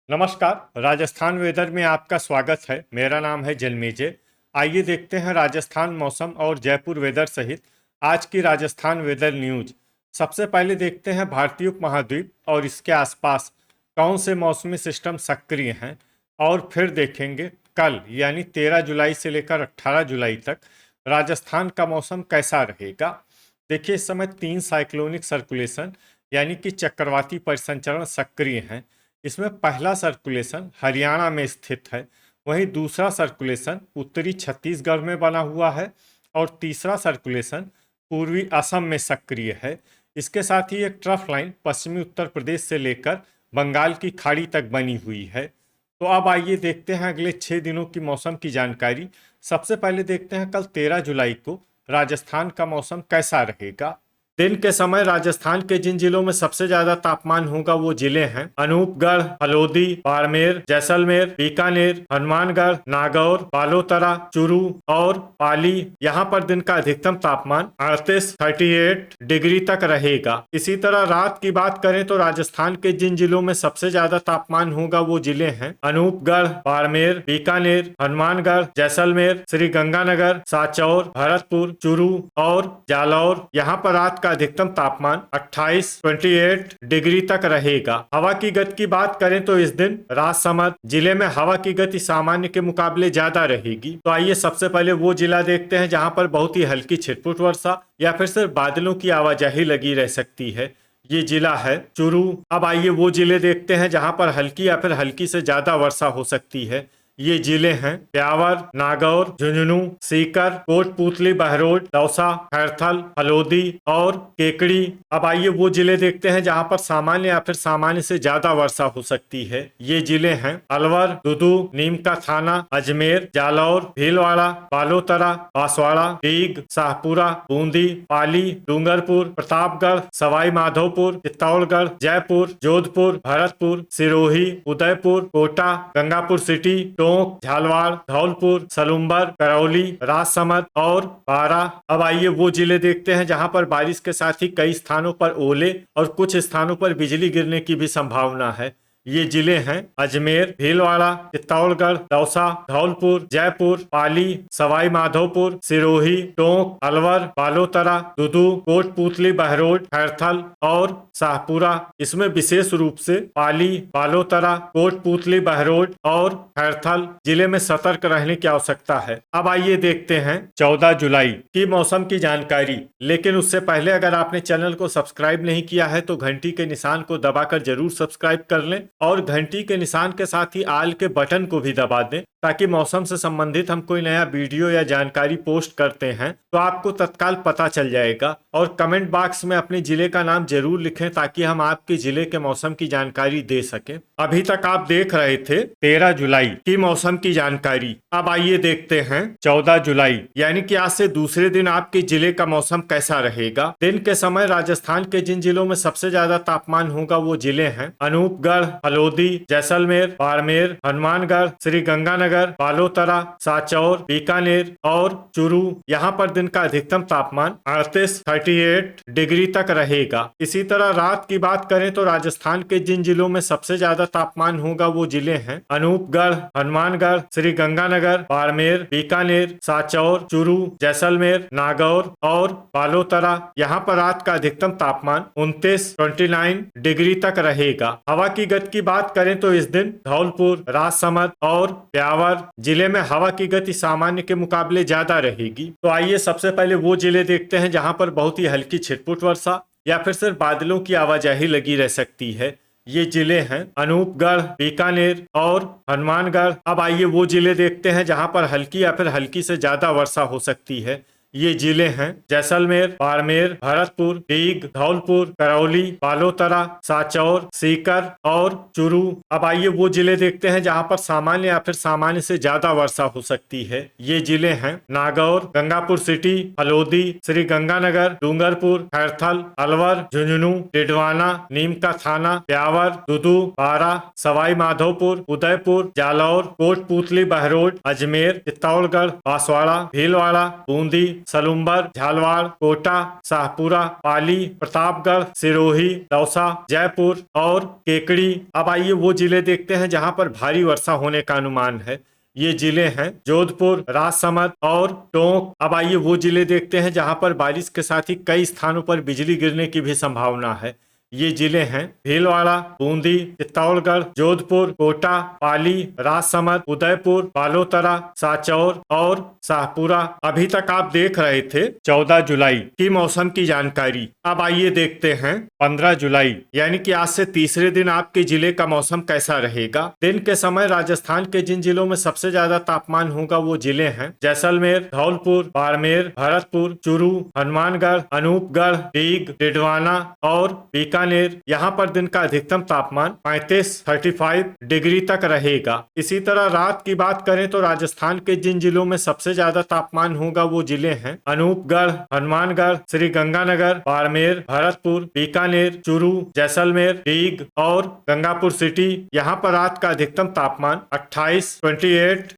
नमस्कार। राजस्थान वेदर में आपका स्वागत है। मेरा नाम है जन्मेजय। आइए देखते हैं राजस्थान मौसम और जयपुर वेदर सहित आज की राजस्थान वेदर न्यूज। सबसे पहले देखते हैं भारतीय उपमहाद्वीप और इसके आसपास कौन से मौसमी सिस्टम सक्रिय हैं, और फिर देखेंगे कल यानी 13 जुलाई से लेकर 18 जुलाई तक राजस्थान का मौसम कैसा रहेगा। देखिए, इस समय 3 साइक्लोनिक सर्कुलेशन यानी कि चक्रवाती परिसंचरण सक्रिय हैं। इसमें पहला सर्कुलेशन हरियाणा में स्थित है, वहीं दूसरा सर्कुलेशन उत्तरी छत्तीसगढ़ में बना हुआ है और तीसरा सर्कुलेशन पूर्वी असम में सक्रिय है। इसके साथ ही एक ट्रफ लाइन पश्चिमी उत्तर प्रदेश से लेकर बंगाल की खाड़ी तक बनी हुई है। तो अब आइए देखते हैं अगले 6 दिनों की मौसम की जानकारी। सबसे पहले देखते हैं कल 13 जुलाई को राजस्थान का मौसम कैसा रहेगा। दिन के समय राजस्थान के जिन जिलों में सबसे ज्यादा तापमान होगा वो जिले हैं अनूपगढ़, हलोदी, बाड़मेर, जैसलमेर, बीकानेर, हनुमानगढ़, नागौर, बालोतरा, चूरू और पाली। यहाँ पर दिन का अधिकतम तापमान 38 डिग्री तक रहेगा। इसी तरह रात की बात करें तो राजस्थान के जिन जिलों में सबसे ज्यादा तापमान होगा वो जिले हैं अनूपगढ़, बाड़मेर, बीकानेर, हनुमानगढ़, जैसलमेर, श्री गंगानगर, साचौर, भरतपुर, चूरू और जालौर। यहाँ पर रात का अधिकतम तापमान 28 डिग्री तक रहेगा। हवा की गति की बात करें तो इस दिन राजसमंद जिले में हवा की गति सामान्य के मुकाबले ज्यादा रहेगी। तो आइए सबसे पहले वो जिला देखते हैं जहां पर बहुत ही हल्की छिटपुट वर्षा या फिर सिर्फ बादलों की आवाजाही लगी रह सकती है। ये जिला है चूरू। अब आइए वो जिले देखते हैं जहां पर हल्की या फिर हल्की से ज्यादा वर्षा हो सकती है। ये जिले हैं ब्यावर, नागौर, झुंझुनू, सीकर, कोटपूतली, बहरोड, दौसा, खैरथल, हलोदी और केकड़ी। अब आइए वो जिले देखते हैं जहां पर सामान्य या फिर सामान्य से ज्यादा वर्षा हो सकती है। ये जिले हैं अलवर, दुदू, नीमका थाना, अजमेर, जालौर, भीलवाड़ा, बालोतरा, बांसवाड़ा, डीग, शाहपुरा, बूंदी, पाली, डूंगरपुर, प्रतापगढ़, सवाई माधोपुर, चित्तौड़गढ़, जयपुर, जोधपुर, भरतपुर, सिरोही, उदयपुर, कोटा, गंगापुर सिटी, टोंक, झालवाड़, धौलपुर, सलुम्बर, करौली, राजसमंद और बारा। अब आइए वो जिले देखते हैं जहां पर बारिश के साथ ही कई स्थानों पर ओले और कुछ स्थानों पर बिजली गिरने की भी संभावना है। ये जिले हैं अजमेर, भीलवाड़ा, चित्तौड़गढ़, दौसा, धौलपुर, जयपुर, पाली, सवाई माधोपुर, सिरोही, टोंक, अलवर, बालोतरा, दुदू, कोटपूतली, बहरोड, खैरथल और शाहपुरा। इसमें विशेष रूप से पाली, बालोतरा, कोटपूतली, बहरोड और खैरथल जिले में सतर्क रहने की आवश्यकता है। अब आइए देखते हैं 14 जुलाई की मौसम की जानकारी। लेकिन उससे पहले अगर आपने चैनल को सब्सक्राइब नहीं किया है तो घंटी के निशान को दबाकर जरूर सब्सक्राइब कर लें और घंटी के निशान के साथ ही आल के बटन को भी दबा दें, ताकि मौसम से संबंधित हम कोई नया वीडियो या जानकारी पोस्ट करते हैं तो आपको तत्काल पता चल जाएगा। और कमेंट बॉक्स में अपने जिले का नाम जरूर लिखें ताकि हम आपके जिले के मौसम की जानकारी दे सकें। अभी तक आप देख रहे थे 13 जुलाई की मौसम की जानकारी। अब आइए देखते हैं 14 जुलाई यानी कि आज से दूसरे दिन आपके जिले का मौसम कैसा रहेगा। दिन के समय राजस्थान के जिन जिलों में सबसे ज्यादा तापमान होगा वो जिले हैं अनूपगढ़, हलोदी, जैसलमेर, बाड़मेर, हनुमानगढ़, श्री गंगानगर, बालोतरा, साचौर, बीकानेर और चूरू। यहाँ पर दिन का अधिकतम तापमान 38 डिग्री तक रहेगा। इसी तरह रात की बात करें तो राजस्थान के जिन जिलों में सबसे ज्यादा तापमान होगा वो जिले हैं अनूपगढ़, हनुमानगढ़, श्री गंगानगर, बाड़मेर, बीकानेर, साचौर, चूरू, जैसलमेर, नागौर और बालोतरा। यहाँ पर रात का अधिकतम तापमान 29 डिग्री तक रहेगा। हवा की गति की बात करें तो इस दिन धौलपुर, राजसमंद और ब्यावर जिले में हवा की गति सामान्य के मुकाबले ज्यादा रहेगी। तो आइए सबसे पहले वो जिले देखते हैं जहां पर बहुत ही हल्की छिटपुट वर्षा या फिर सिर्फ बादलों की आवाजाही लगी रह सकती है। ये जिले हैं अनूपगढ़, बीकानेर और हनुमानगढ़। अब आइए वो जिले देखते हैं जहां पर हल्की या फिर हल्की से ज्यादा वर्षा हो सकती है। ये जिले हैं जैसलमेर, बाड़मेर, भरतपुर, डीग, धौलपुर, करौली, बालोतरा, साचौर, सीकर और चूरू। अब आइए वो जिले देखते हैं जहां पर सामान्य या फिर सामान्य से ज्यादा वर्षा हो सकती है। ये जिले हैं नागौर, गंगापुर सिटी, हलोदी, श्री गंगानगर, डूंगरपुर, खैरथल, अलवर, झुंझुनू, डिडवाना, नीमका थाना, ब्यावर, दुदू, बारा, सवाई माधोपुर, उदयपुर, जालौर, कोटपूतली, बहरोड, अजमेर, चित्तौड़गढ़, बांसवाड़ा, भीलवाड़ा, बूंदी, सलूम्बर, झालवाड़, कोटा, शाहपुरा, पाली, प्रतापगढ़, सिरोही, दौसा, जयपुर और केकड़ी। अब आइए वो जिले देखते हैं जहां पर भारी वर्षा होने का अनुमान है। ये जिले हैं जोधपुर, राजसमंद और टोंक। अब आइए वो जिले देखते हैं जहां पर बारिश के साथ ही कई स्थानों पर बिजली गिरने की भी संभावना है। ये जिले हैं भीलवाड़ा, बूंदी, चित्तौड़गढ़, जोधपुर, कोटा, पाली, राजसमंद, उदयपुर, बालोतरा, सांचौर और शाहपुरा। अभी तक आप देख रहे थे 14 जुलाई की मौसम की जानकारी। अब आइए देखते हैं 15 जुलाई यानी कि आज से तीसरे दिन आपके जिले का मौसम कैसा रहेगा। दिन के समय राजस्थान के जिन जिलों में सबसे ज्यादा तापमान होगा वो जिले हैं जैसलमेर, धौलपुर, बाड़मेर, भरतपुर, चूरू, हनुमानगढ़, अनूपगढ़, डीग, डिडवाना और बीकानेर। यहाँ पर दिन का अधिकतम तापमान 35 डिग्री तक रहेगा। इसी तरह रात की बात करें तो राजस्थान के जिन जिलों में सबसे ज्यादा तापमान होगा वो जिले हैं अनूपगढ़, हनुमानगढ़, श्री गंगानगर, बाड़मेर, भरतपुर, बीकानेर, चूरू, जैसलमेर, डीग और गंगापुर सिटी। यहाँ पर रात का अधिकतम तापमान 28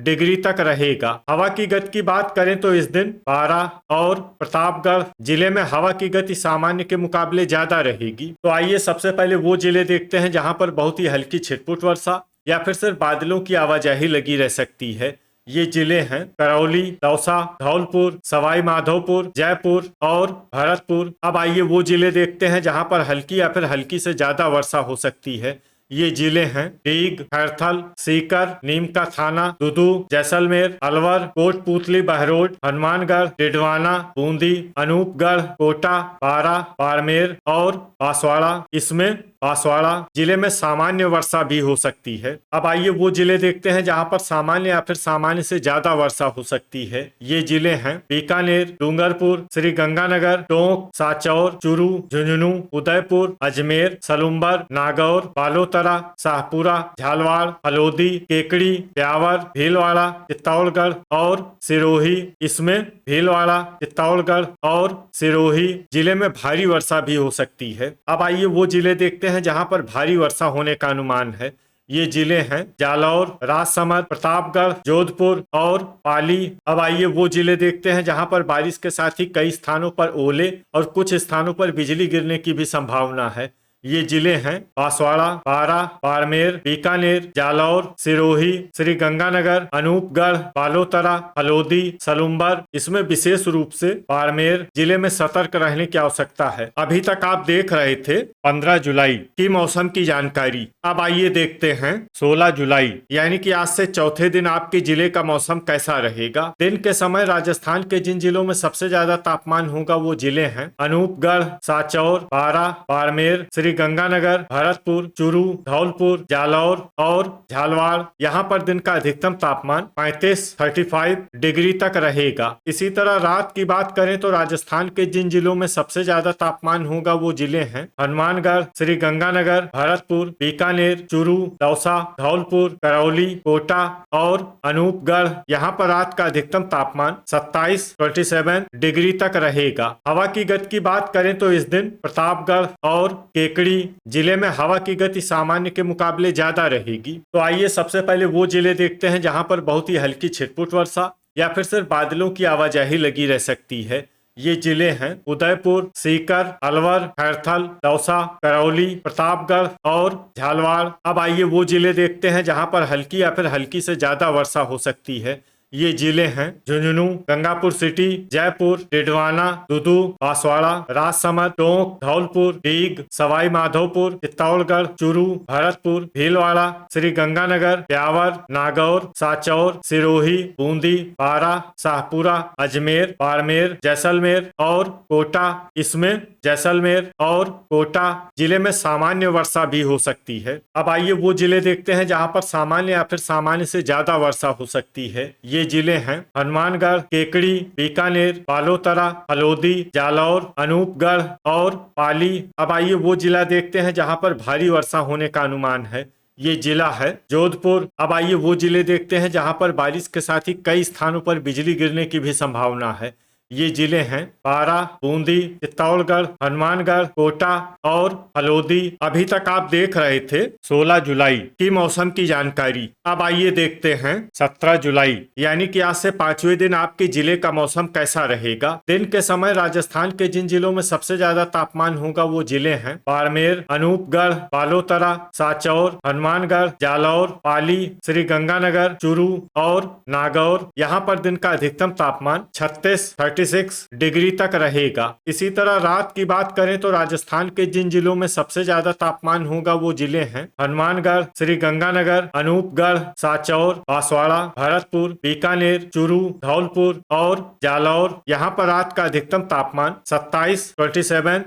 डिग्री तक रहेगा। हवा की गति की बात करें तो इस दिन 12 और प्रतापगढ़ जिले में हवा की गति सामान्य के मुकाबले ज्यादा रहेगी। तो आइए सबसे पहले वो जिले देखते हैं जहां पर बहुत ही हल्की छिटपुट वर्षा या फिर सिर्फ बादलों की आवाजाही लगी रह सकती है। ये जिले हैं करौली, दौसा, धौलपुर, सवाई माधोपुर, जयपुर और भरतपुर। अब आइए वो जिले देखते हैं जहां पर हल्की या फिर हल्की से ज्यादा वर्षा हो सकती है। ये जिले हैं डीग, खैरथल, सीकर, नीमका थाना, दुदू, जैसलमेर, अलवर, कोटपूतली, बहरोड, हनुमानगढ़, डिडवाना, बूंदी, अनूपगढ़, कोटा, बारा, बाड़मेर और बांसवाड़ा। इसमें बांसवाड़ा जिले में सामान्य वर्षा भी हो सकती है। अब आइए वो जिले देखते हैं जहां पर सामान्य या फिर सामान्य से ज्यादा वर्षा हो सकती है। ये जिले हैं बीकानेर, डूंगरपुर, श्री गंगानगर, टोंक, सांचौर, चूरू, झुंझुनू, उदयपुर, अजमेर, सलूम्बर, नागौर, बालोतरा, शाहपुरा, झालवाड़, हलोदी, केकड़ी, ब्यावर, भीलवाड़ा, चित्तौड़गढ़ और सिरोही। इसमें भीलवाड़ा, चित्तौड़गढ़ और सिरोही जिले में भारी वर्षा भी हो सकती है। अब आइए वो जिले देखते हैं जहां पर भारी वर्षा होने का अनुमान है। ये जिले हैं जालौर, राजसमंद, प्रतापगढ़, जोधपुर और पाली। अब आइए वो जिले देखते हैं जहां पर बारिश के साथ ही कई स्थानों पर ओले और कुछ स्थानों पर बिजली गिरने की भी संभावना है। ये जिले हैं बांसवाड़ा, बारा, बाड़मेर, बीकानेर, जालौर, सिरोही, श्री गंगानगर, अनूपगढ़, बालोतरा, हलोदी, सलूम्बर। इसमें विशेष रूप से बाड़मेर जिले में सतर्क रहने की आवश्यकता है। अभी तक आप देख रहे थे 15 जुलाई की मौसम की जानकारी। अब आइए देखते हैं 16 जुलाई यानी कि आज से चौथे दिन आपके जिले का मौसम कैसा रहेगा। दिन के समय राजस्थान के जिन जिलों में सबसे ज्यादा तापमान होगा वो जिले हैं अनूपगढ़, सांचौर, बारा, बाड़मेर, श्री गंगानगर, भरतपुर, चूरू, धौलपुर, जालौर और झालवाड़। यहाँ पर दिन का अधिकतम तापमान 35 डिग्री तक रहेगा। इसी तरह रात की बात करें तो राजस्थान के जिन जिलों में सबसे ज्यादा तापमान होगा वो जिले हैं हनुमानगढ़, श्री गंगानगर, भरतपुर, बीकानेर, चूरू, दौसा, धौलपुर, करौली, कोटा और अनूपगढ़। यहाँ पर रात का अधिकतम तापमान 27 डिग्री तक रहेगा। हवा की गति की बात करें तो इस दिन प्रतापगढ़ और केकड़ी जिले में हवा की गति सामान्य के मुकाबले ज्यादा रहेगी। तो आइए सबसे पहले वो जिले देखते हैं जहां पर बहुत ही हल्की छिटपुट वर्षा या फिर सिर्फ बादलों की आवाजाही लगी रह सकती है। ये जिले हैं उदयपुर, सीकर, अलवर, खैरथल, दौसा, करौली, प्रतापगढ़ और झालवाड़। अब आइए वो जिले देखते हैं जहां पर हल्की या फिर हल्की से ज्यादा वर्षा हो सकती है। ये जिले हैं झुंझुनू, गंगापुर सिटी, जयपुर, डिडवाना, दुदू, बांसवाड़ा, राजसमंद, टोंक, धौलपुर, डीग, सवाई माधोपुर, चित्तौड़गढ़, चूरू, भरतपुर, भीलवाड़ा, श्री गंगानगर, ब्यावर, नागौर, सांचौर, सिरोही, बूंदी, बारा, शाहपुरा, अजमेर, बाड़मेर, जैसलमेर और कोटा। इसमें जैसलमेर और कोटा जिले में सामान्य वर्षा भी हो सकती है। अब आइए वो जिले देखते हैं जहां पर सामान्य या फिर सामान्य से ज्यादा वर्षा हो सकती है। ये जिले हैं हनुमानगढ़, केकड़ी, बीकानेर, बालोतरा, हलोदी, जालौर, अनूपगढ़ और पाली। अब आइए वो जिला देखते हैं जहां पर भारी वर्षा होने का अनुमान है। ये जिला है जोधपुर। अब आइए वो जिले देखते हैं जहां पर बारिश के साथ ही कई स्थानों पर बिजली गिरने की भी संभावना है। ये जिले हैं बारा, बूंदी, चित्तौड़गढ़, हनुमानगढ़, कोटा और हलोदी। अभी तक आप देख रहे थे 16 जुलाई की मौसम की जानकारी। अब आइए देखते हैं 17 जुलाई यानी कि आज से 5वें दिन आपके जिले का मौसम कैसा रहेगा। दिन के समय राजस्थान के जिन जिलों में सबसे ज्यादा तापमान होगा वो जिले हैं बाड़मेर, अनूपगढ़, बालोतरा, साचौर, हनुमानगढ़, जालौर, पाली, श्री गंगानगर, चूरू और नागौर। यहाँ पर दिन का अधिकतम तापमान 36 डिग्री तक रहेगा। इसी तरह रात की बात करें तो राजस्थान के जिन जिलों में सबसे ज्यादा तापमान होगा वो जिले हैं हनुमानगढ़, श्री गंगानगर, अनूपगढ़, साचौर, बांसवाड़ा, भरतपुर, बीकानेर, चूरू, धौलपुर और जालौर। यहाँ पर रात का अधिकतम तापमान 27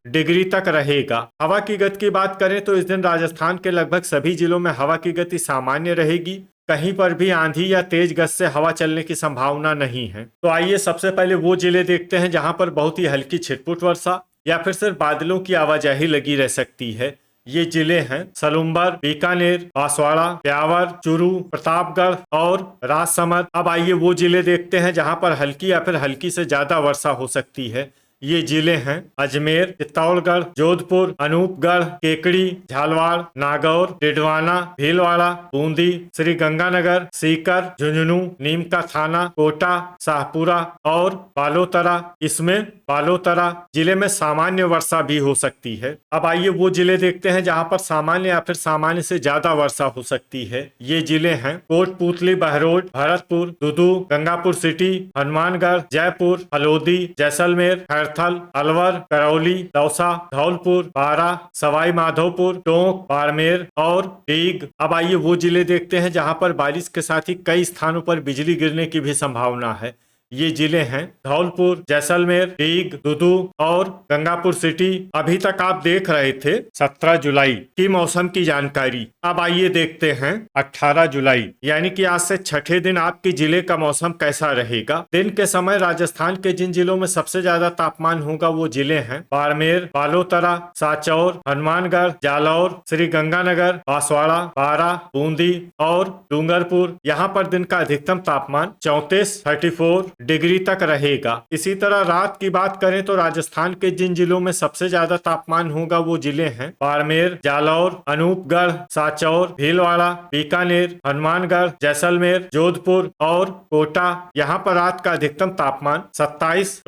डिग्री तक रहेगा। हवा की गति की बात करें तो इस दिन राजस्थान के लगभग सभी जिलों में हवा की गति सामान्य रहेगी। कहीं पर भी आंधी या तेज गति से हवा चलने की संभावना नहीं है। तो आइए सबसे पहले वो जिले देखते हैं जहां पर बहुत ही हल्की छिटपुट वर्षा या फिर सिर्फ बादलों की आवाजाही लगी रह सकती है। ये जिले हैं सलुम्बर, बीकानेर, बांसवाड़ा, ब्यावर, चूरू, प्रतापगढ़ और राजसमंद। अब आइए वो जिले देखते हैं जहां पर हल्की या फिर हल्की से ज्यादा वर्षा हो सकती है। ये जिले हैं अजमेर, चित्तौड़गढ़, जोधपुर, अनूपगढ़, केकड़ी, झालवाड़, नागौर, डिडवाना, भीलवाड़ा, बूंदी, श्री गंगानगर, सीकर, झुंझुनू, नीमका थाना, कोटा, शाहपुरा और बालोतरा। इसमें बालोतरा जिले में सामान्य वर्षा भी हो सकती है। अब आइए वो जिले देखते हैं जहां पर सामान्य या फिर सामान्य से ज्यादा वर्षा हो सकती है। ये जिले हैं कोटपूतली, बहरोड, भरतपुर, दुदू, गंगापुर सिटी, हनुमानगढ़, जयपुर, हलोदी, जैसलमेर, थल, अलवर, करौली, दौसा, धौलपुर, बारा, सवाई माधोपुर, टोंक, बाड़मेर और डीग। अब आइए वो जिले देखते हैं जहां पर बारिश के साथ ही कई स्थानों पर बिजली गिरने की भी संभावना है। ये जिले हैं धौलपुर, जैसलमेर, डीग, दुदू और गंगापुर सिटी। अभी तक आप देख रहे थे 17 जुलाई की मौसम की जानकारी। अब आइए देखते हैं 18 जुलाई यानी कि आज से छठे दिन आपके जिले का मौसम कैसा रहेगा। दिन के समय राजस्थान के जिन जिलों में सबसे ज्यादा तापमान होगा वो जिले हैं बाड़मेर, बालोतरा, साचौर, हनुमानगढ़, जालौर, श्री गंगानगर, बांसवाड़ा, बारा, बूंदी और डूंगरपुर। यहाँ पर दिन का अधिकतम तापमान 34 डिग्री तक रहेगा। इसी तरह रात की बात करें तो राजस्थान के जिन जिलों में सबसे ज्यादा तापमान होगा वो जिले हैं बाड़मेर, जालौर, अनूपगढ़, साचौर, भीलवाड़ा, बीकानेर, हनुमानगढ़, जैसलमेर, जोधपुर और कोटा। यहाँ पर रात का अधिकतम तापमान 27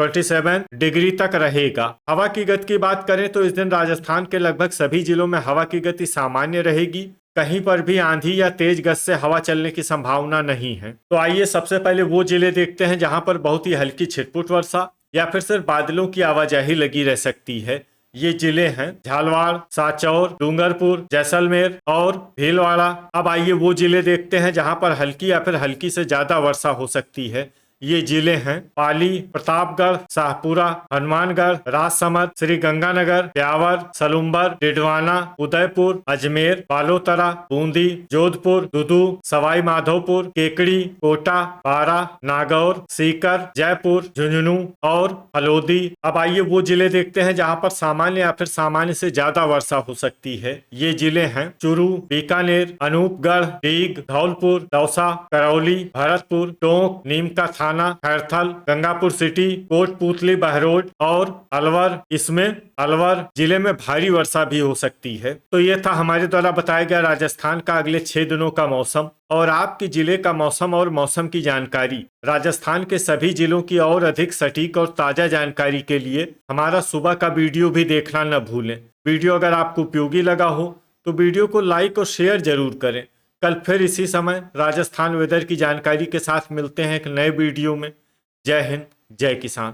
डिग्री तक रहेगा। हवा की गति की बात करें तो इस दिन राजस्थान के लगभग सभी जिलों में हवा की गति सामान्य रहेगी। कहीं पर भी आंधी या तेज गति से हवा चलने की संभावना नहीं है। तो आइए सबसे पहले वो जिले देखते हैं जहां पर बहुत ही हल्की छिटपुट वर्षा या फिर सिर्फ बादलों की आवाजाही लगी रह सकती है। ये जिले हैं झालवाड़, साचौर, डूंगरपुर, जैसलमेर और भीलवाड़ा। अब आइए वो जिले देखते हैं जहां पर हल्की या फिर हल्की से ज्यादा वर्षा हो सकती है। ये जिले हैं पाली, प्रतापगढ़, शाहपुरा, हनुमानगढ़, राजसमंद, श्री गंगानगर, ब्यावर, सलुम्बर, डिडवाना, उदयपुर, अजमेर, बालोतरा, बूंदी, जोधपुर, दुदू, सवाई माधोपुर, केकड़ी, कोटा, बारा, नागौर, सीकर, जयपुर, झुंझुनू और हलोदी। अब आइए वो जिले देखते हैं जहां पर सामान्य या फिर सामान्य से ज्यादा वर्षा हो सकती है। ये जिले हैं चूरू, बीकानेर, अनूपगढ़, डीग, धौलपुर, दौसा, करौली, भरतपुर, टोंक, नीमका थाना, खैरथल, गंगापुर सिटी, कोटपूतली, बहरोड और अलवर। इसमें अलवर जिले में भारी वर्षा भी हो सकती है। तो ये था हमारे द्वारा बताया गया राजस्थान का अगले 6 दिनों का मौसम और आपके जिले का मौसम और मौसम की जानकारी। राजस्थान के सभी जिलों की और अधिक सटीक और ताजा जानकारी के लिए हमारा सुबह का वीडियो भी देखना न भूलें। वीडियो अगर आपको उपयोगी लगा हो तो वीडियो को लाइक और शेयर जरूर करें। कल फिर इसी समय राजस्थान वेदर की जानकारी के साथ मिलते हैं एक नए वीडियो में। जय हिंद, जय किसान।